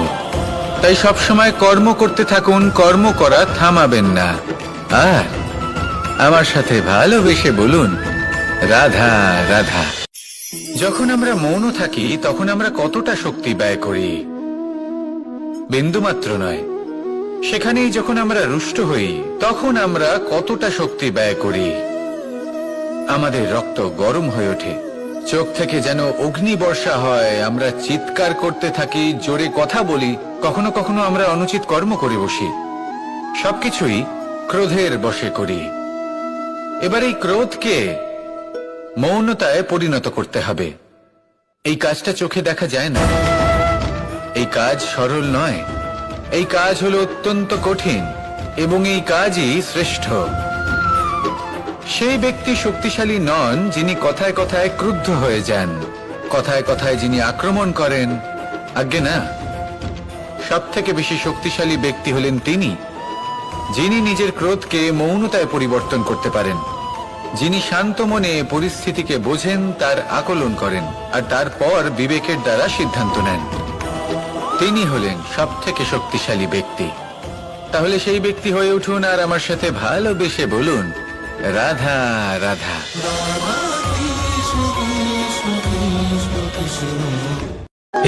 তাই সবসময় কর্ম করতে থাকুন, কর্ম করা থামাবেন না। আর আমার সাথে ভালোবেসে বলুন, রাধা রাধা। যখন আমরা মৌন থাকি তখন আমরা কতটা শক্তি ব্যয় করি, বিন্দুমাত্র নয়। সেখানেই যখন আমরা রুষ্ট হই তখন আমরা কতটা শক্তি ব্যয় করি। আমাদের রক্ত গরম হয়ে ওঠে, চোখ থেকে যেন অগ্নি বর্ষা হয়, আমরা চিৎকার করতে থাকি, জোরে কথা বলি, কখনো কখনো আমরা অনুচিত কর্ম করে বসি। সবকিছুই ক্রোধের বশে করি। এবার এই ক্রোধকে মৌনতায় পরিণত করতে হবে। এই কাজটা চোখে দেখা যায় না, এই কাজ সরল নয়, এই কাজ হলো অত্যন্ত কঠিন এবং এই কাজই শ্রেষ্ঠ। সেই ব্যক্তি শক্তিশালী নন যিনি কথায় কথায় ক্রুদ্ধ হয়ে যান, কথায় কথায় যিনি আক্রমণ করেন। আজ্ঞে না, সব থেকে বেশি শক্তিশালী ব্যক্তি হলেন তিনি যিনি নিজের ক্রোধকে মৌনতায় পরিবর্তন করতে পারেন, যিনি শান্ত মনে পরিস্থিতিকে বোঝেন, তার আকলন করেন আর তারপর বিবেকের দ্বারা সিদ্ধান্ত নেন। তিনি হলেন সব থেকে শক্তিশালী ব্যক্তি। তাহলে সেই ব্যক্তি হয়ে উঠুন আর আমার সাথে ভালোবেসে বলুন, রাধা রাধা।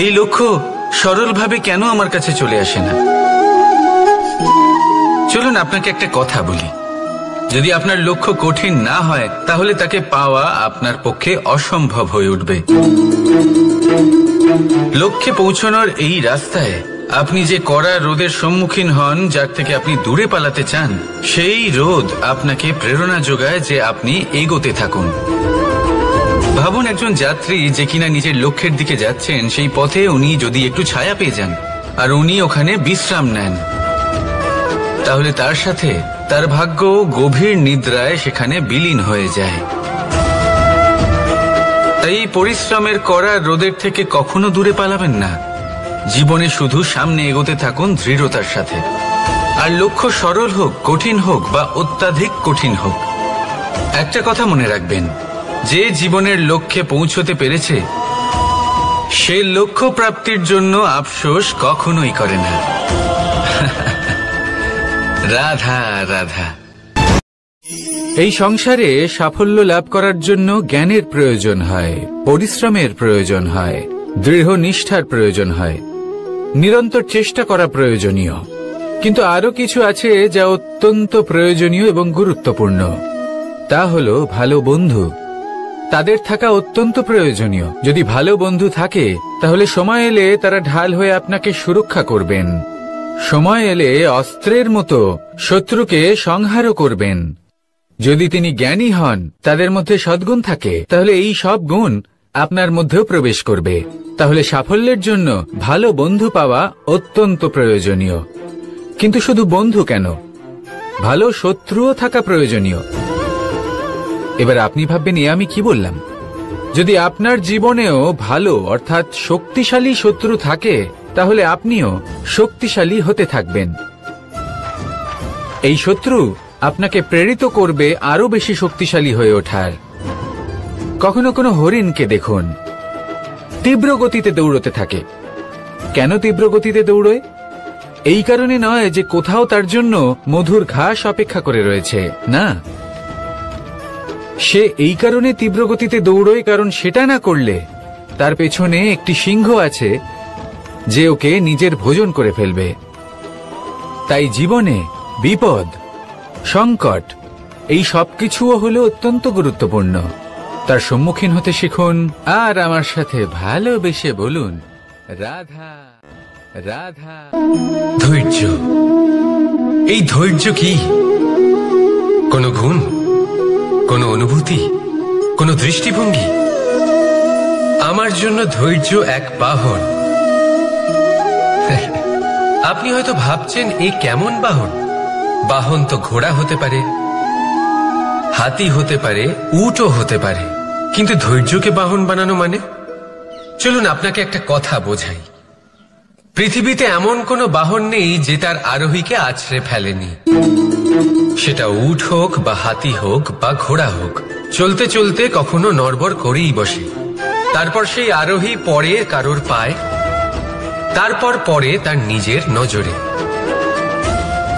এই লক্ষ্য সরলভাবে কেন আমার কাছে চলে আসে না? চলুন আপনাকে একটা কথা বলি, যদি আপনার লক্ষ্য কঠিন না হয় তাহলে তাকে পাওয়া আপনার পক্ষে অসম্ভব হয়ে উঠবে। লক্ষ্যে পৌঁছানোর এই রাস্তায় আপনি যে কড়া রোদের সম্মুখীন হন, যার থেকে আপনি দূরে পালাতে চান, সেই রোদ আপনাকে প্রেরণা যোগায় যে আপনি এগোতে থাকুন। ভাবুন একজন যাত্রী যে কিনা নিজের লক্ষ্যের দিকে যাচ্ছেন, সেই পথে উনি যদি একটু ছায়া পেয়ে যান আর উনি ওখানে বিশ্রাম নেন, তাহলে তার সাথে তার ভাগ্য গভীর নিদ্রায় সেখানে বিলীন হয়ে যায়। তাই পরিশ্রমের কড়া রোদের থেকে কখনো দূরে পালাবেন না। জীবনে শুধু সামনে এগোতে থাকুন দৃঢ়তার সাথে। আর লক্ষ্য সরল হোক, কঠিন হোক বা অত্যাধিক কঠিন হোক, একটা কথা মনে রাখবেন, যে জীবনের লক্ষ্যে পৌঁছতে পেরেছে সে লক্ষ্য প্রাপ্তির জন্য আফসোস কখনোই করে না। রাধা রাধা। এই সংসারে সাফল্য লাভ করার জন্য জ্ঞানের প্রয়োজন হয়, পরিশ্রমের প্রয়োজন হয়, দৃঢ় নিষ্ঠার প্রয়োজন হয়, নিরন্তর চেষ্টা করা প্রয়োজনীয়। কিন্তু আরো কিছু আছে যা অত্যন্ত প্রয়োজনীয় এবং গুরুত্বপূর্ণ। তা হলো ভালো বন্ধু। তাদের থাকা অত্যন্ত প্রয়োজনীয়। যদি ভালো বন্ধু থাকে তাহলে সময় এলে তারা ঢাল হয়ে আপনাকে সুরক্ষা করবেন। সময় এলে অস্ত্রের মতো শত্রুকে সংহারও করবেন। যদি তিনি জ্ঞানী হন, তাদের মধ্যে সদ্গুণ থাকে, তাহলে এই সব গুণ আপনার মধ্যেও প্রবেশ করবে। তাহলে সাফল্যের জন্য ভালো বন্ধু পাওয়া অত্যন্ত প্রয়োজনীয়। কিন্তু শুধু বন্ধু কেন, ভালো শত্রুও থাকা প্রয়োজনীয়। এবার আপনি ভাববেন, এ আমি কি বললাম? যদি আপনার জীবনেও ভালো অর্থাৎ শক্তিশালী শত্রু থাকে, তাহলে আপনিও শক্তিশালী হতে থাকবেন। এই শত্রু আপনাকে প্রেরিত করবে আরো বেশি শক্তিশালী হয়ে ওঠার। কখনো কোনো হরিণকে দেখুন, তীব্র গতিতে দৌড়তে থাকে। কেন তীব্র গতিতে দৌড়য়? এই কারণে নয় যে কোথাও তার জন্য মধুর ঘাস অপেক্ষা করে রয়েছে, না। সে এই কারণে তীব্র গতিতে দৌড়য় কারণ সেটা না করলে তার পেছনে একটি সিংহ আছে যে ওকে নিজের ভোজন করে ফেলবে। তাই জীবনে বিপদ, সংকট, এই সবকিছুও হলো অত্যন্ত গুরুত্বপূর্ণ। তার সম্মুখীন হতে শিখুন আর আমার সাথে ভালোবেসে বলুন, রাধা রাধা। ধৈর্য, এই ধৈর্য কি কোনো গুণ, কোনো অনুভূতি, কোনো দৃষ্টিভঙ্গি? আমার জন্য ধৈর্য এক বাহন। আপনি হয়তো ভাবছেন, এ কেমন বাহন? বাহন তো ঘোড়া হতে পারে, হাতি হতে পারে, উটও হতে পারে, কিন্তু ধৈর্যকে বাহন বানানো মানে? চলুন আপনাকে একটা কথা বোঝাই। পৃথিবীতে এমন কোনো বাহন নেই যে তার আরোহীকে আছড়ে ফেলেনি। সেটা উট হোক বা হাতি হোক বা ঘোড়া হোক, চলতে চলতে কখনো নড়বড় করেই বসে। তারপর সেই আরোহী পড়ে কারোর পায়, তারপর পড়ে তার নিজের নজরে।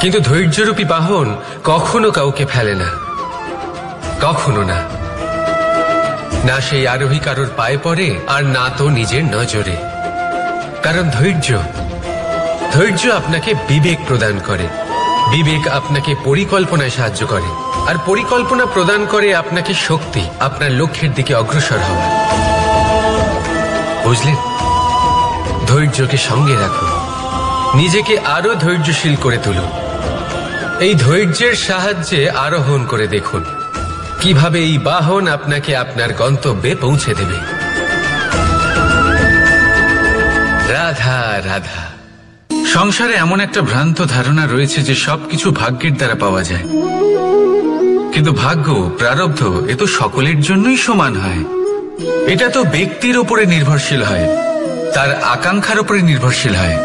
কিন্তু ধৈর্যরূপী বাহন কখনো কাউকে ফেলে না, কখনো না। না সেই আরোহী কারোর পায়ে পড়ে, আর না তো নিজের নজরে। কারণ ধৈর্য আপনাকে বিবেক প্রদান করে, বিবেক আপনাকে পরিকল্পনায় সাহায্য করে, আর পরিকল্পনা প্রদান করে আপনাকে শক্তি, আপনার লক্ষ্যের দিকে অগ্রসর হওয়ার। বুঝলেন? ধৈর্যকে সঙ্গে রাখুন, নিজেকে আরো ধৈর্যশীল করে তুলুন। এই ধৈর্যের সাহায্যে আরোহণ করে দেখুন কিভাবে এই বাহন আপনাকে আপনার গন্তব্যে পৌঁছে দেবে। রাধা রাধা। সংসারে এমন একটা ভ্রান্ত ধারণা রয়েছে যে সবকিছু ভাগ্যের দ্বারা পাওয়া যায়। কিন্তু ভাগ্য, প্রারব্ধ, এ তো সকলের জন্যই সমান হয়। এটা তো ব্যক্তির উপরে নির্ভরশীল হয়, তার আকাঙ্ক্ষার উপরে নির্ভরশীল হয়,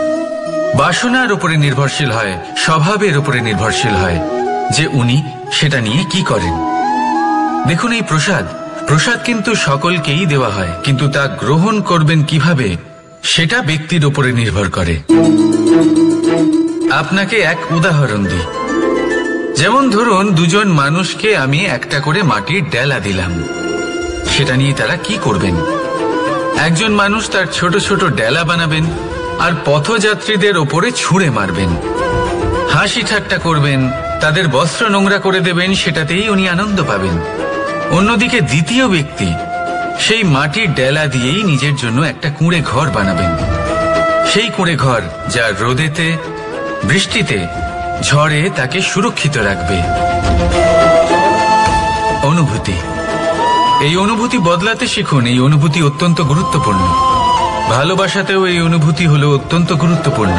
বাসনার উপরে নির্ভরশীল হয়, স্বভাবের উপরে নির্ভরশীল হয় যে উনি সেটা নিয়ে কি করেন। দেখুন, এই প্রসাদ কিন্তু সকলকেই দেওয়া হয়, কিন্তু তা গ্রহণ করবেন কিভাবে সেটা ব্যক্তির উপরে নির্ভর করে। আপনাকে এক উদাহরণ দিই। যেমন ধরুন, দুজন মানুষকে আমি একটা করে মাটির ডেলা দিলাম, সেটা নিয়ে তারা কি করবেন? একজন মানুষ তার ছোট ছোট ডেলা বানাবেন আর পথযাত্রীদের ওপরে ছুঁড়ে মারবেন, হাসি ঠাট্টা করবেন, তাদের বস্ত্র নোংরা করে দেবেন, সেটাতেই উনি আনন্দ পাবেন। অন্যদিকে দ্বিতীয় ব্যক্তি সেই মাটির ডেলা দিয়েই নিজের জন্য একটা কুঁড়ে ঘর বানাবেন। সেই কুঁড়ে ঘর যা রোদেতে, বৃষ্টিতে, ঝড়ে তাকে সুরক্ষিত রাখবে। অনুভূতি, এই অনুভূতি বদলাতে শিখুন। এই অনুভূতি অত্যন্ত গুরুত্বপূর্ণ। ভালোবাসাতেও এই অনুভূতি হলো অত্যন্ত গুরুত্বপূর্ণ।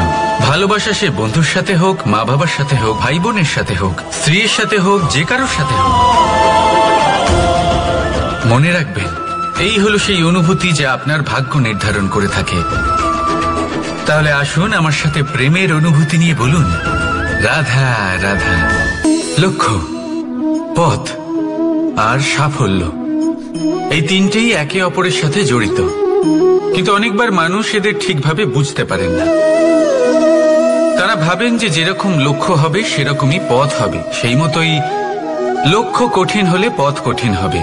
ভালোবাসা সে বন্ধুর সাথে হোক, মা বাবার সাথে হোক, ভাই বোনের সাথে হোক, স্ত্রীর সাথে হোক, যে কারোর সাথে হোক। মনে রাখবেন, এই হলো সেই অনুভূতি যা আপনার ভাগ্য নির্ধারণ করে থাকে। তাহলে আসুন আমার সাথে প্রেমের অনুভূতি নিয়ে বলুন, রাধা রাধা। লক্ষ্য, পথ আর সাফল্য, এই তিনটেই একে অপরের সাথে জড়িত। কিন্তু অনেকবার মানুষ এদের ঠিকভাবে বুঝতে পারেন না। তারা ভাবেন যে যেরকম লক্ষ্য হবে সেরকমই পথ হবে। সেই মতোই লক্ষ্য কঠিন হলে পথ কঠিন হবে,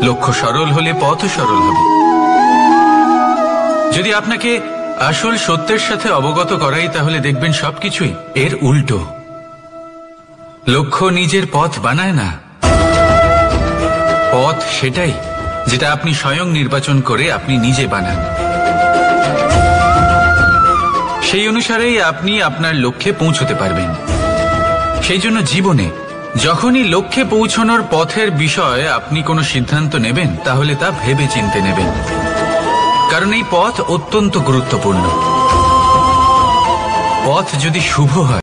লক্ষ্য সরল হলে পথও সরল হবে। যদি আপনাকে আসল সত্যের সাথে অবগত করাই, তাহলে দেখবেন সবকিছুই এর উল্টো। লক্ষ্য নিজের পথ বানায় না, পথ সেটাই যেটা আপনি স্বয়ং নির্বাচন করে আপনি নিজে বানান। সেই অনুসারেই আপনি আপনার লক্ষ্যে পৌঁছতে পারবেন। সেই জন্য জীবনে যখনই লক্ষ্যে পৌঁছানোর পথের বিষয়ে আপনি কোনো সিদ্ধান্ত নেবেন, তাহলে তা ভেবে চিন্তে নেবেন, কারণ এই পথ অত্যন্ত গুরুত্বপূর্ণ। পথ যদি শুভ হয়